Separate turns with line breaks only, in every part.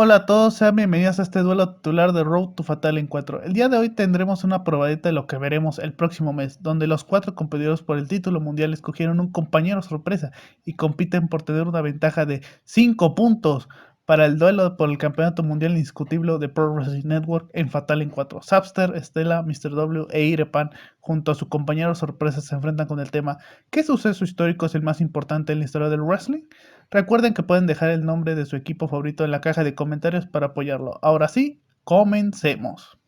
Hola a todos, sean bienvenidos a este duelo titular de Road to Fatal Encuentro. El día de hoy tendremos una probadita de lo que veremos el próximo mes, donde los cuatro competidores por el título mundial escogieron un compañero sorpresa y compiten por tener una ventaja de 5 puntos para el duelo por el campeonato mundial indiscutible de Pro Wrestling Network en Fatal Encuentro. Sapster, Estela, Mr. W e Irepan junto a su compañero sorpresa se enfrentan con el tema ¿qué suceso histórico es el más importante en la historia del wrestling? Recuerden que pueden dejar el nombre de su equipo favorito en la caja de comentarios para apoyarlo. Ahora sí, comencemos.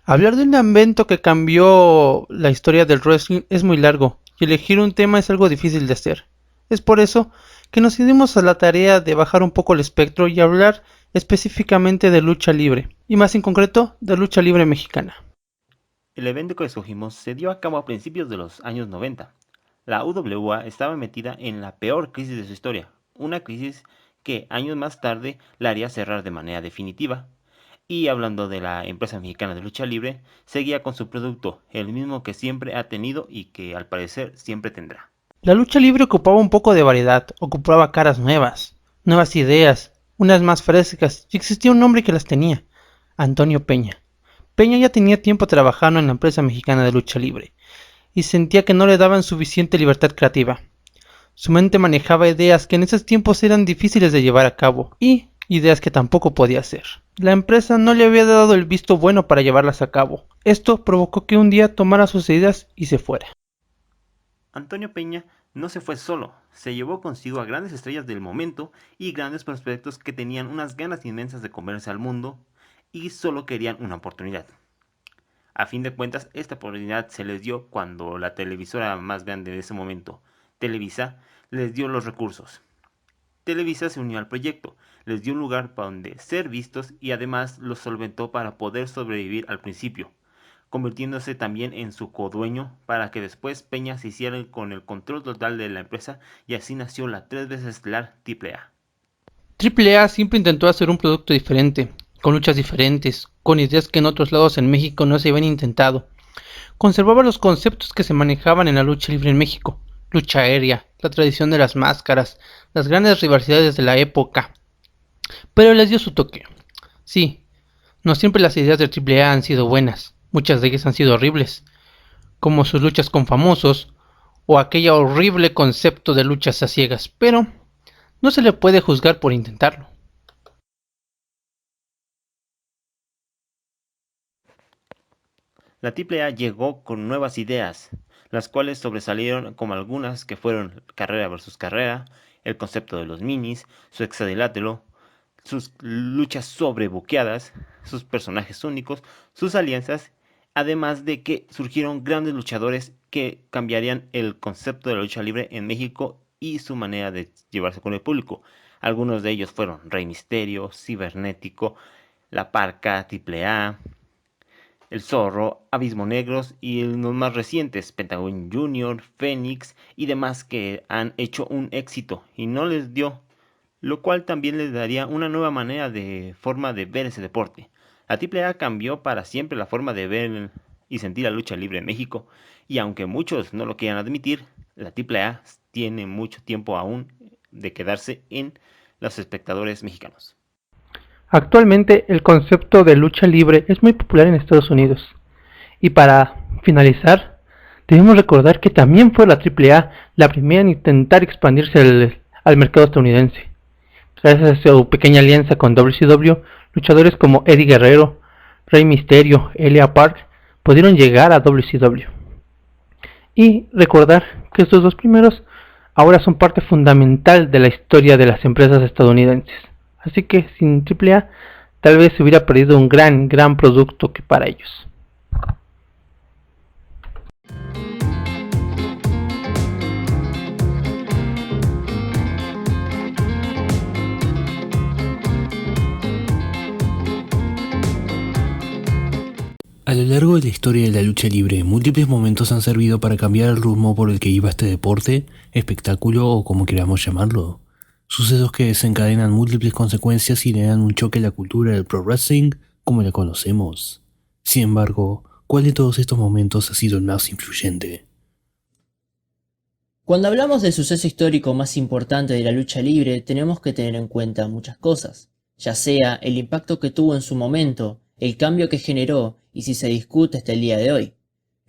Hablar de un evento que cambió la historia del wrestling es muy largo y elegir un tema es algo difícil de hacer. Es por eso que nos dimos a la tarea de bajar un poco el espectro y hablar específicamente de lucha libre, y más en concreto de lucha libre mexicana.
El evento que escogimos se dio a cabo a principios de los años 90. La UWA estaba metida en la peor crisis de su historia, una crisis que años más tarde la haría cerrar de manera definitiva. Y hablando de la empresa mexicana de lucha libre, seguía con su producto, el mismo que siempre ha tenido y que al parecer siempre tendrá.
La lucha libre ocupaba un poco de variedad, ocupaba caras nuevas, nuevas ideas, unas más frescas, y existía un hombre que las tenía: Antonio Peña. Peña ya tenía tiempo trabajando en la empresa mexicana de lucha libre, y sentía que no le daban suficiente libertad creativa. Su mente manejaba ideas que en esos tiempos eran difíciles de llevar a cabo, y ideas que tampoco podía hacer. La empresa no le había dado el visto bueno para llevarlas a cabo. Esto provocó que un día tomara sus ideas y se fuera.
Antonio Peña no se fue solo, se llevó consigo a grandes estrellas del momento y grandes prospectos que tenían unas ganas inmensas de comerse al mundo y solo querían una oportunidad. A fin de cuentas, esta oportunidad se les dio cuando la televisora más grande de ese momento, Televisa, les dio los recursos. Televisa se unió al proyecto, les dio un lugar para donde ser vistos y además los solventó para poder sobrevivir al principio, convirtiéndose también en su codueño para que después Peña se hiciera con el control total de la empresa y así nació la 3 veces estelar AAA.
Triple A siempre intentó hacer un producto diferente, con luchas diferentes, con ideas que en otros lados en México no se habían intentado. Conservaba los conceptos que se manejaban en la lucha libre en México: lucha aérea, la tradición de las máscaras, las grandes rivalidades de la época, pero les dio su toque. Sí, no siempre las ideas de Triple A han sido buenas, muchas de ellas han sido horribles, como sus luchas con famosos, o aquella horrible concepto de luchas a ciegas, pero no se le puede juzgar por intentarlo.
La AAA llegó con nuevas ideas, las cuales sobresalieron como algunas que fueron carrera versus carrera, el concepto de los minis, su hexadilátero, sus luchas sobrebuqueadas, sus personajes únicos, sus alianzas, además de que surgieron grandes luchadores que cambiarían el concepto de la lucha libre en México y su manera de llevarse con el público. Algunos de ellos fueron Rey Misterio, Cibernético, La Parca, AAA, El Zorro, Abismo Negros y los más recientes, Pentagon Junior, Fénix y demás que han hecho un éxito y no les dio, lo cual también les daría una nueva manera de forma de ver ese deporte. La AAA cambió para siempre la forma de ver y sentir la lucha libre en México, y aunque muchos no lo quieran admitir, la AAA tiene mucho tiempo aún de quedarse en los espectadores mexicanos.
Actualmente el concepto de lucha libre es muy popular en Estados Unidos. Y para finalizar, debemos recordar que también fue la AAA la primera en intentar expandirse al mercado estadounidense. Gracias a su pequeña alianza con WCW, luchadores como Eddie Guerrero, Rey Mysterio, Elia Park pudieron llegar a WCW. Y recordar que estos dos primeros ahora son parte fundamental de la historia de las empresas estadounidenses. Así que sin AAA tal vez se hubiera perdido un gran producto que para ellos.
A lo largo de la historia de la lucha libre, múltiples momentos han servido para cambiar el rumbo por el que iba este deporte, espectáculo o como queramos llamarlo. Sucesos que desencadenan múltiples consecuencias y le dan un choque a la cultura del pro wrestling, como la conocemos. Sin embargo, ¿cuál de todos estos momentos ha sido el más influyente?
Cuando hablamos del suceso histórico más importante de la lucha libre, tenemos que tener en cuenta muchas cosas, ya sea el impacto que tuvo en su momento, el cambio que generó y si se discute hasta el día de hoy.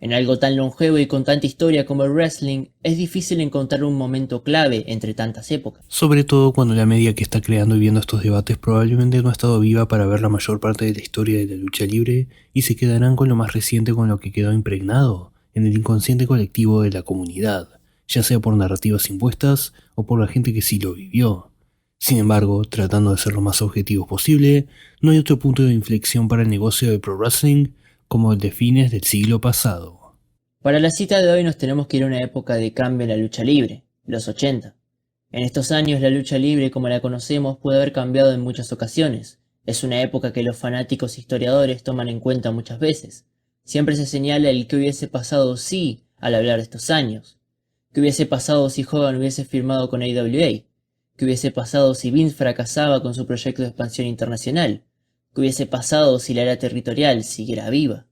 En algo tan longevo y con tanta historia como el wrestling, es difícil encontrar un momento clave entre tantas épocas.
Sobre todo cuando la media que está creando y viendo estos debates probablemente no ha estado viva para ver la mayor parte de la historia de la lucha libre y se quedarán con lo más reciente, con lo que quedó impregnado en el inconsciente colectivo de la comunidad, ya sea por narrativas impuestas o por la gente que sí lo vivió. Sin embargo, tratando de ser lo más objetivos posible, no hay otro punto de inflexión para el negocio del pro wrestling como el de fines del siglo pasado.
Para la cita de hoy nos tenemos que ir a una época de cambio en la lucha libre, los 80. En estos años la lucha libre como la conocemos puede haber cambiado en muchas ocasiones. Es una época que los fanáticos historiadores toman en cuenta muchas veces. Siempre se señala el que hubiese pasado si al hablar de estos años. ¿Qué hubiese pasado si Hogan hubiese firmado con AWA? ¿Qué hubiese pasado si Vince fracasaba con su proyecto de expansión internacional? ¿Qué hubiese pasado si la era territorial siguiera viva?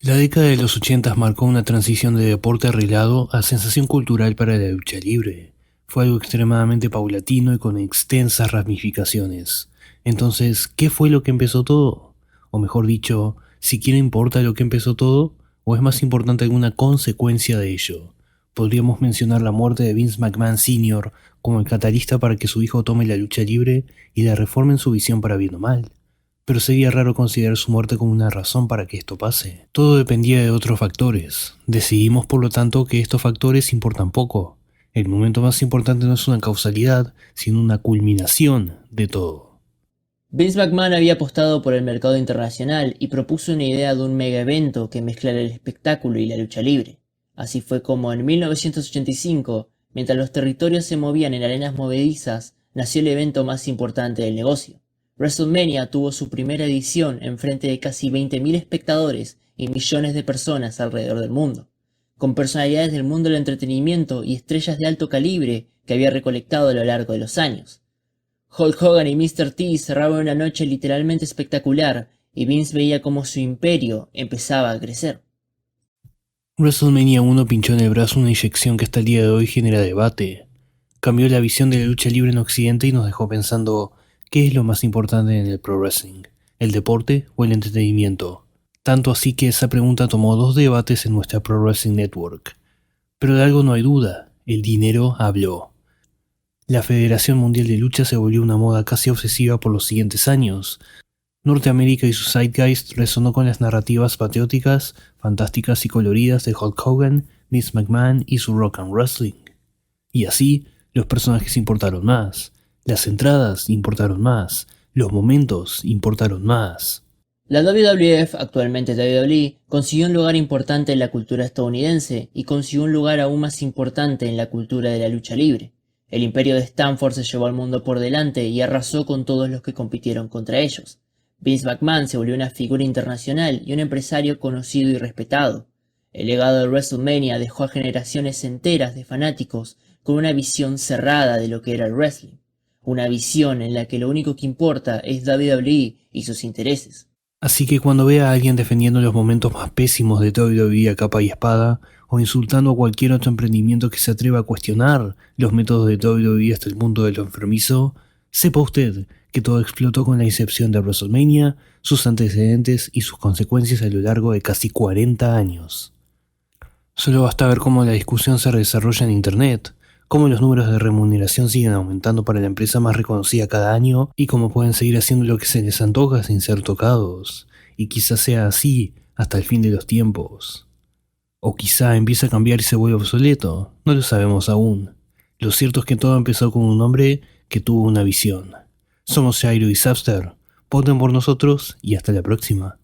La década de los 80 marcó una transición de deporte arreglado a sensación cultural para la lucha libre. Fue algo extremadamente paulatino y con extensas ramificaciones. Entonces, ¿qué fue lo que empezó todo? O mejor dicho, ¿siquiera importa lo que empezó todo? ¿O es más importante alguna consecuencia de ello? Podríamos mencionar la muerte de Vince McMahon Sr. como el catalista para que su hijo tome la lucha libre y la reforme en su visión para bien o mal. Pero sería raro considerar su muerte como una razón para que esto pase. Todo dependía de otros factores. Decidimos por lo tanto que estos factores importan poco. El momento más importante no es una causalidad, sino una culminación de todo.
Vince McMahon había apostado por el mercado internacional y propuso una idea de un mega evento que mezclara el espectáculo y la lucha libre. Así fue como en 1985, mientras los territorios se movían en arenas movedizas, nació el evento más importante del negocio. WrestleMania tuvo su primera edición en frente de casi 20.000 espectadores y millones de personas alrededor del mundo, con personalidades del mundo del entretenimiento y estrellas de alto calibre que había recolectado a lo largo de los años. Hulk Hogan y Mr. T cerraban una noche literalmente espectacular y Vince veía cómo su imperio empezaba a crecer.
WrestleMania 1 pinchó en el brazo una inyección que hasta el día de hoy genera debate. Cambió la visión de la lucha libre en Occidente y nos dejó pensando: ¿qué es lo más importante en el pro wrestling? ¿El deporte o el entretenimiento? Tanto así que esa pregunta tomó 2 debates en nuestra Pro Wrestling Network. Pero de algo no hay duda: el dinero habló. La Federación Mundial de Lucha se volvió una moda casi obsesiva por los siguientes años. Norteamérica y su zeitgeist resonó con las narrativas patrióticas, fantásticas y coloridas de Hulk Hogan, Vince McMahon y su Rock and Wrestling. Y así, los personajes importaron más, las entradas importaron más, los momentos importaron más.
La WWF, actualmente WWE, consiguió un lugar importante en la cultura estadounidense y consiguió un lugar aún más importante en la cultura de la lucha libre. El imperio de Stanford se llevó al mundo por delante y arrasó con todos los que compitieron contra ellos. Vince McMahon se volvió una figura internacional y un empresario conocido y respetado. El legado de WrestleMania dejó a generaciones enteras de fanáticos con una visión cerrada de lo que era el wrestling. Una visión en la que lo único que importa es WWE y sus intereses.
Así que cuando vea a alguien defendiendo los momentos más pésimos de WWE a capa y espada, o insultando a cualquier otro emprendimiento que se atreva a cuestionar los métodos de WWE hasta el punto de lo enfermizo, sepa usted que todo explotó con la incepción de WrestleMania, sus antecedentes y sus consecuencias a lo largo de casi 40 años. Solo basta ver cómo la discusión se desarrolla en Internet, cómo los números de remuneración siguen aumentando para la empresa más reconocida cada año y cómo pueden seguir haciendo lo que se les antoja sin ser tocados, y quizás sea así hasta el fin de los tiempos. O quizá empiece a cambiar y se vuelve obsoleto, no lo sabemos aún. Lo cierto es que todo empezó con un hombre que tuvo una visión. Somos Jairo y Zapster, voten por nosotros y hasta la próxima.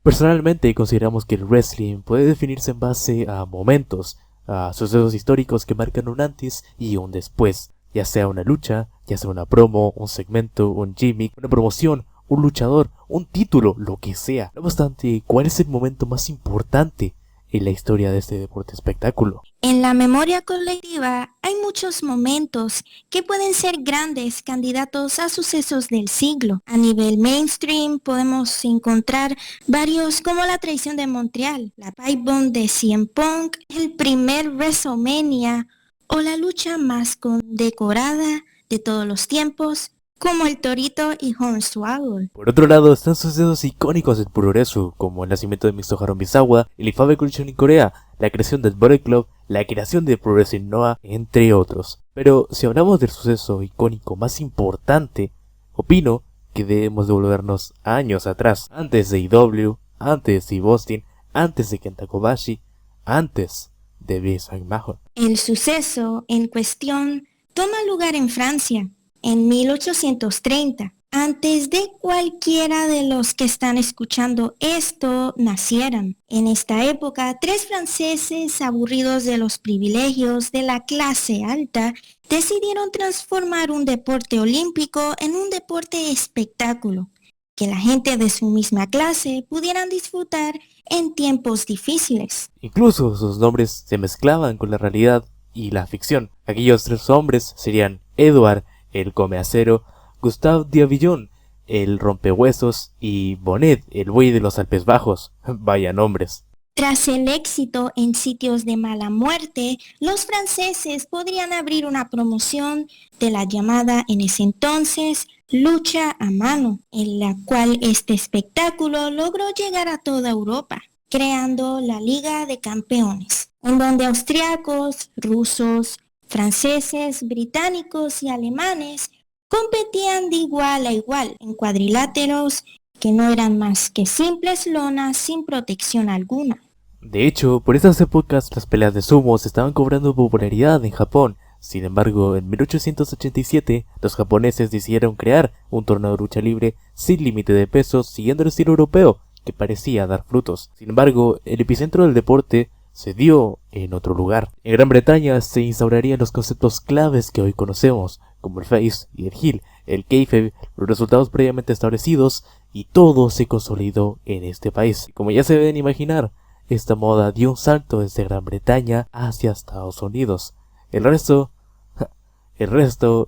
Personalmente consideramos que el wrestling puede definirse en base a momentos, a sucesos históricos que marcan un antes y un después, ya sea una lucha, ya sea una promo, un segmento, un gimmick, una promoción un luchador, un título, lo que sea. No obstante, ¿cuál es el momento más importante en la historia de este deporte espectáculo?
En la memoria colectiva hay muchos momentos que pueden ser grandes candidatos a sucesos del siglo. A nivel mainstream podemos encontrar varios como la traición de Montreal, la pipe bomb de CM Punk, el primer WrestleMania o la lucha más condecorada de todos los tiempos, como el Torito y Hornswoggle.
Por otro lado, están sucesos icónicos del Puroresu, como el nacimiento de Mitsuharu Misawa, el Ifame Culture en Corea, la creación del Bullet Club, la creación de Pro Wrestling Noah, entre otros. Pero si hablamos del suceso icónico más importante, opino que debemos devolvernos años atrás, antes de IW, antes de Steve Austin, antes de Kenta Kobashi, antes de Vince McMahon.
El suceso en cuestión toma lugar en Francia, en 1830. Antes de cualquiera de los que están escuchando esto nacieran. En esta época, 3 franceses aburridos de los privilegios de la clase alta decidieron transformar un deporte olímpico en un deporte espectáculo, que la gente de su misma clase pudieran disfrutar en tiempos difíciles.
Incluso sus nombres se mezclaban con la realidad y la ficción. Aquellos 3 hombres serían Edward, el come acero, Gustave Diavillon, el rompehuesos, y Bonnet, el buey de los Alpes Bajos. Vaya nombres.
Tras el éxito en sitios de mala muerte, los franceses podrían abrir una promoción de la llamada en ese entonces lucha a mano, en la cual este espectáculo logró llegar a toda Europa, creando la Liga de Campeones, en donde austriacos, rusos, franceses, británicos y alemanes competían de igual a igual en cuadriláteros que no eran más que simples lonas sin protección alguna.
De hecho, por estas épocas las peleas de sumos estaban cobrando popularidad en Japón. Sin embargo, en 1887 los japoneses decidieron crear un torneo de lucha libre sin límite de pesos siguiendo el estilo europeo que parecía dar frutos. Sin embargo, el epicentro del deporte se dio en otro lugar. En Gran Bretaña se instaurarían los conceptos claves que hoy conocemos, como el face y el heel, el kayfabe, los resultados previamente establecidos, y todo se consolidó en este país. Como ya se deben imaginar, esta moda dio un salto desde Gran Bretaña hacia Estados Unidos. El resto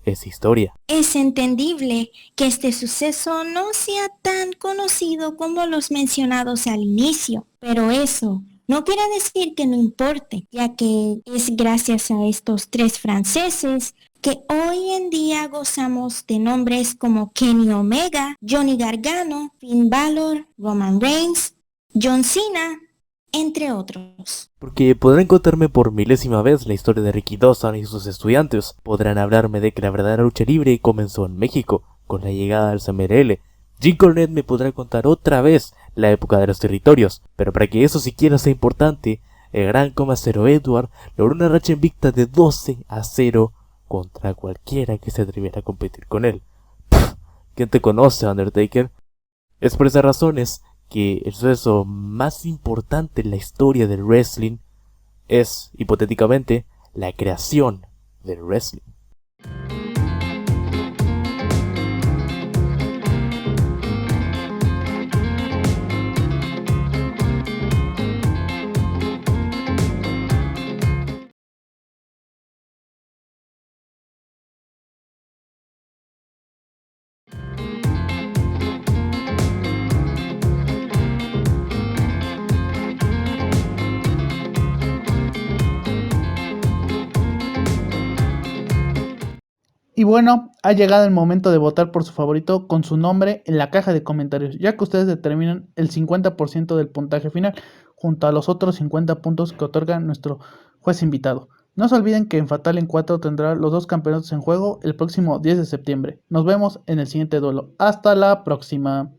es historia.
Es entendible que este suceso no sea tan conocido como los mencionados al inicio, pero eso no quiere decir que no importe, ya que es gracias a estos 3 franceses que hoy en día gozamos de nombres como Kenny Omega, Johnny Gargano, Finn Balor, Roman Reigns, John Cena, entre otros.
Porque podrán contarme por milésima vez la historia de Ricky Dawson y sus estudiantes. Podrán hablarme de que la verdadera lucha libre comenzó en México, con la llegada del CMLL. Jim Cornette me podrá contar otra vez la época de los territorios, pero para que eso siquiera sea importante, el gran comacero Edward logró una racha invicta de 12-0 contra cualquiera que se atreviera a competir con él. ¿Quién te conoce, Undertaker? Es por esas razones que el suceso más importante en la historia del wrestling es, hipotéticamente, la creación del wrestling.
Y bueno, ha llegado el momento de votar por su favorito con su nombre en la caja de comentarios, ya que ustedes determinan el 50% del puntaje final, junto a los otros 50 puntos que otorga nuestro juez invitado. No se olviden que en Fatal en 4 tendrá los 2 campeonatos en juego el próximo 10 de septiembre. Nos vemos en el siguiente duelo. Hasta la próxima.